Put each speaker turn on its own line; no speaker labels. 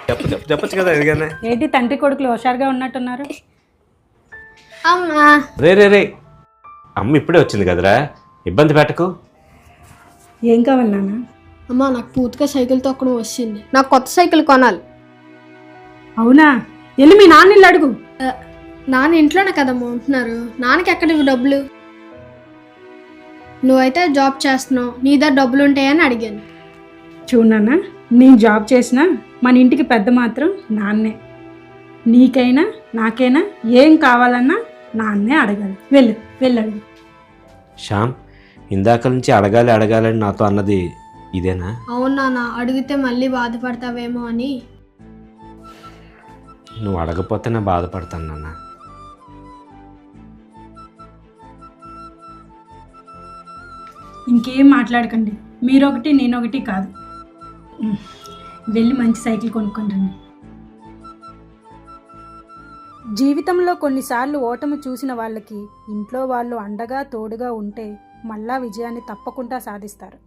చెప్పచ్చు కదా ఎదిగానే.
ఏంటి తండ్రి కొడుకులు హుషారుగా ఉన్నట్టున్నారు?
అమ్మా
రే రే రే అమ్మ ఇప్పుడే వచ్చింది కదరా, ఇబ్బంది పెట్టకు.
ఏం కావాలి నాన్న?
అమ్మా నాకు పూర్తిగా సైకిల్ తొక్కడం వచ్చింది, నాకు కొత్త సైకిల్ కొనాలి.
అవునా, వెళ్ళి మీ నాన్న ఇల్లు అడుగు.
నాన్న ఇంట్లోనే కదమ్మా ఉంటున్నారు, నాన్నకి ఎక్కడ ఇవి డబ్బులు? నువ్వైతే జాబ్ చేస్తున్నావు, నీ దగ్గర డబ్బులు ఉంటాయని అడిగాను.
చూడు నాన్న, నేను జాబ్ చేసినా మన ఇంటికి పెద్ద మాత్రం నాన్నే. నీకైనా నాకైనా ఏం కావాలన్నా నాన్నే అడగాలి. వెళ్ళు వెళ్ళి అడుగు.
శ్యామ్, ఇందాక నుంచి అడగాలని నాతో అన్నది ఇదేనా?
అవును నాన్న, అడిగితే మళ్ళీ బాధపడతావేమో అని.
నువ్వు అడగపోతే నేను బాధపడతాను నాన్న.
ఇంకేం మాట్లాడకండి, మీరొకటి నేనొకటి కాదు. వెళ్ళి మంచి సైకిల్ కొనుక్కొని రండి. జీవితంలో కొన్నిసార్లు ఓటమి చూసిన వాళ్ళకి ఇంట్లో వాళ్ళు అండగా తోడుగా ఉంటే మళ్ళా విజయాన్ని తప్పకుండా సాధిస్తారు.